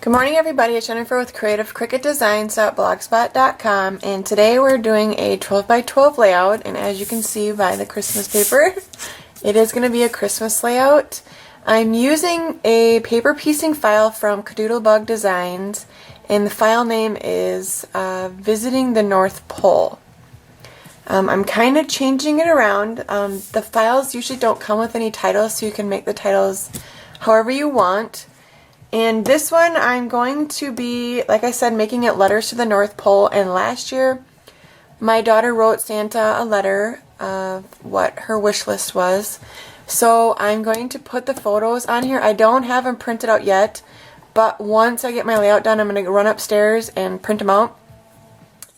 Good morning everybody, it's Jennifer with creativecricketdesigns.blogspot.com, and today we're doing a 12 by 12 layout, and as you can see by the Christmas paper, it is going to be a Christmas layout. I'm using a paper piecing file from KaDoodle Bug Designs, and the file name is Visiting the North Pole. I'm kind of changing it around. The files usually don't come with any titles, so you can make the titles however you want. And this one I'm going to be, like I said, making it letters to the North Pole. And last year my daughter wrote Santa a letter of what her wish list was. So I'm going to put the photos on here. I don't have them printed out yet, but once I get my layout done, I'm going to run upstairs and print them out.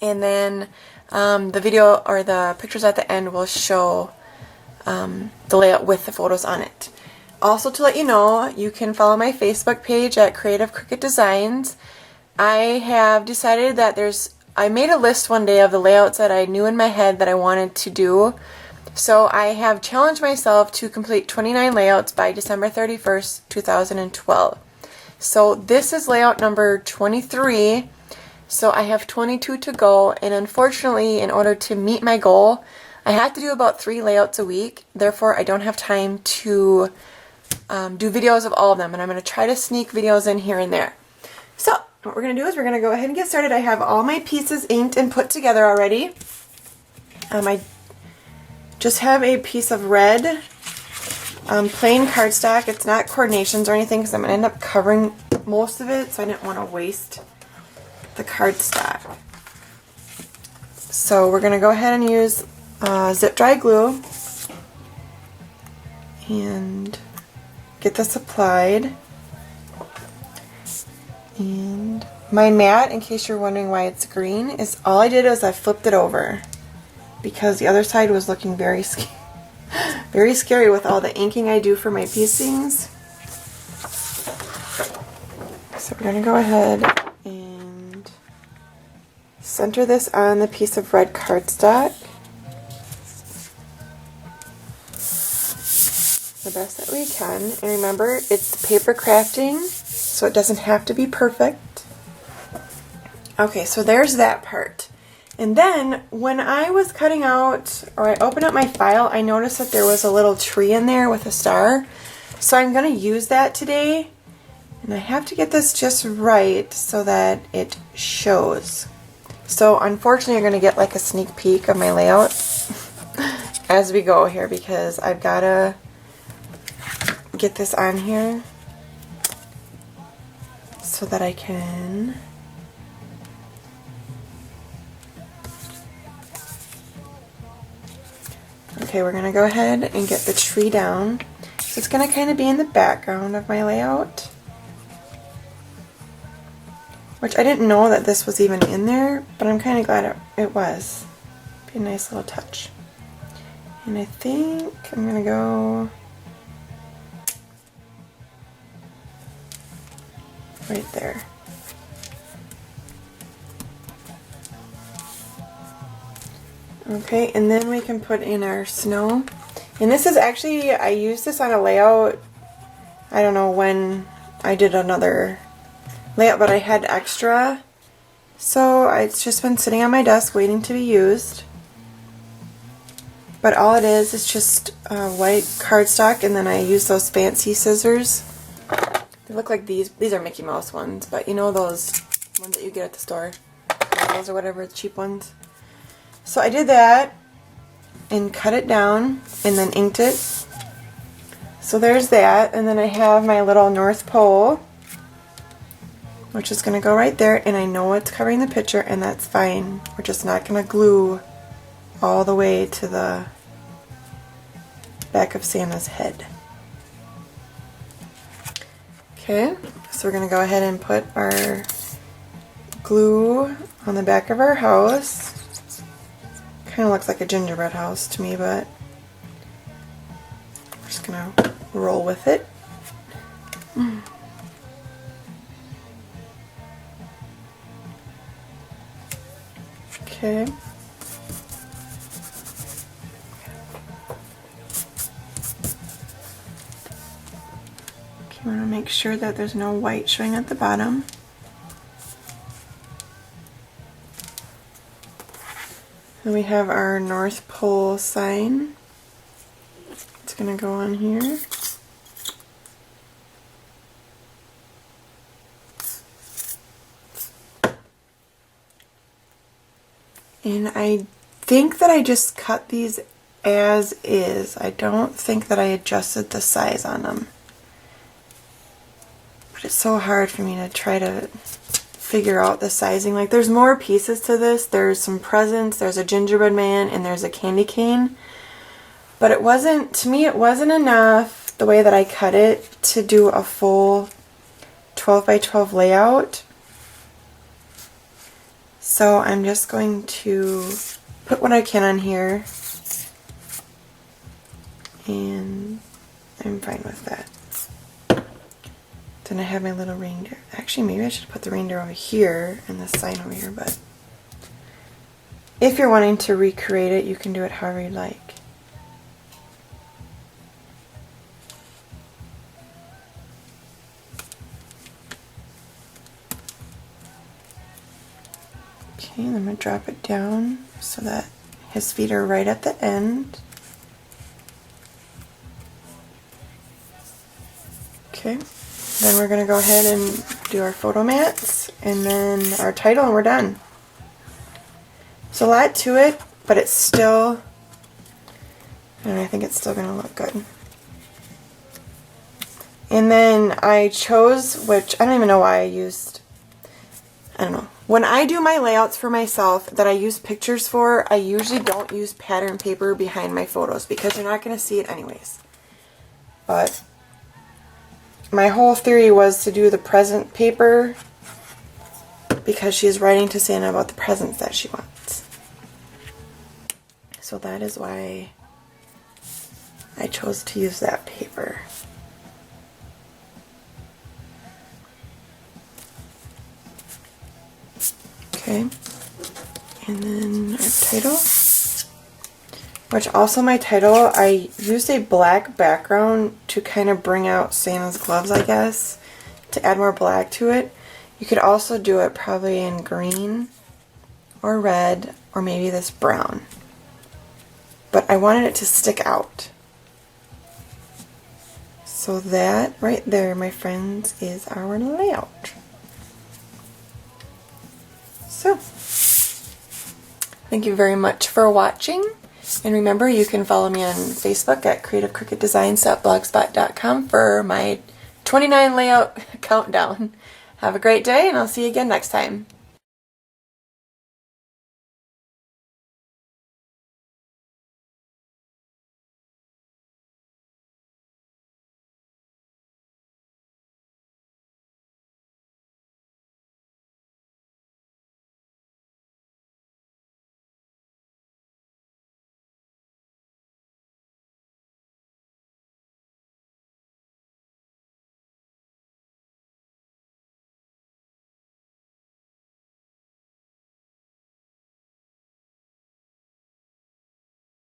And then the video or the pictures at the end will show the layout with the photos on it. Also, to let you know, you can follow my Facebook page at Creative Cricket Designs. I have decided that I made a list one day of the layouts that I knew in my head that I wanted to do. So I have challenged myself to complete 29 layouts by December 31st, 2012. So this is layout number 23. So I have 22 to go, and unfortunately, in order to meet my goal, I have to do about 3 layouts a week. Therefore, I don't have time to do videos of all of them, and I'm going to try to sneak videos in here and there. So what we're going to do is we're going to go ahead and get started. I have all my pieces inked and put together already. I just have a piece of red plain cardstock. It's not coordinations or anything because I'm going to end up covering most of it, so I didn't want to waste the cardstock. So we're going to go ahead and use zip dry glue and get this applied. And my mat, in case you're wondering why it's green, is all I did is I flipped it over because the other side was looking very scary with all the inking I do for my piecings. So we're going to go ahead and center this on the piece of red cardstock the best that we can. And remember, it's paper crafting, so it doesn't have to be perfect. Okay, so there's that part. And then when I was cutting out, or I opened up my file, I noticed that there was a little tree in there with a star. So I'm going to use that today. And I have to get this just right so that it shows. So unfortunately, you're going to get like a sneak peek of my layout as we go here, because I've got to get this on here so that I can we're gonna go ahead and get the tree down. So it's gonna kind of be in the background of my layout, which I didn't know that this was even in there, but I'm kind of glad it was. Be a nice little touch. And I think I'm gonna go right there. Okay, and then we can put in our snow. And this is actually, I used this on a layout, I don't know when I did another layout, but I had extra. So it's just been sitting on my desk waiting to be used. But all it is just white cardstock, and then I use those fancy scissors. They look like these. These are Mickey Mouse ones, but you know those ones that you get at the store, those or whatever, the cheap ones. So I did that and cut it down and then inked it. So there's that, and then I have my little North Pole, which is going to go right there, and I know it's covering the picture, and that's fine. We're just not going to glue all the way to the back of Santa's head. Okay, so we're going to go ahead and put our glue on the back of our house. Kind of looks like a gingerbread house to me, but we're just going to roll with it. Okay. Okay, want to make sure that there's no white showing at the bottom. Then we have our North Pole sign. It's going to go on here. And I think that I just cut these as is. I don't think that I adjusted the size on them. But it's so hard for me to try to figure out the sizing. Like, there's more pieces to this. There's some presents, there's a gingerbread man, and there's a candy cane. But it wasn't, to me, it wasn't enough the way that I cut it to do a full 12 by 12 layout. So I'm just going to put what I can on here, and I'm fine with that. Then I have my little reindeer. Actually, maybe I should put the reindeer over here and the sign over here, but if you're wanting to recreate it, you can do it however you like. Okay, and I'm going to drop it down so that his feet are right at the end. Okay, then we're going to go ahead and do our photo mats and then our title, and we're done. There's a lot to it, but it's still, and I think it's still going to look good. And then I chose, which I don't even know why I used, I don't know. When I do my layouts for myself that I use pictures for, I usually don't use pattern paper behind my photos because you're not going to see it anyways. But my whole theory was to do the present paper because she's writing to Santa about the presents that she wants. So that is why I chose to use that paper. Okay, and then our title, which also my title, I used a black background to kind of bring out Santa's gloves, I guess, to add more black to it. You could also do it probably in green or red or maybe this brown, but I wanted it to stick out. So that right there, my friends, is our layout. So, thank you very much for watching, and remember you can follow me on Facebook at creativecrooked.designs.blogspot.com for my 29 layout countdown. Have a great day, and I'll see you again next time.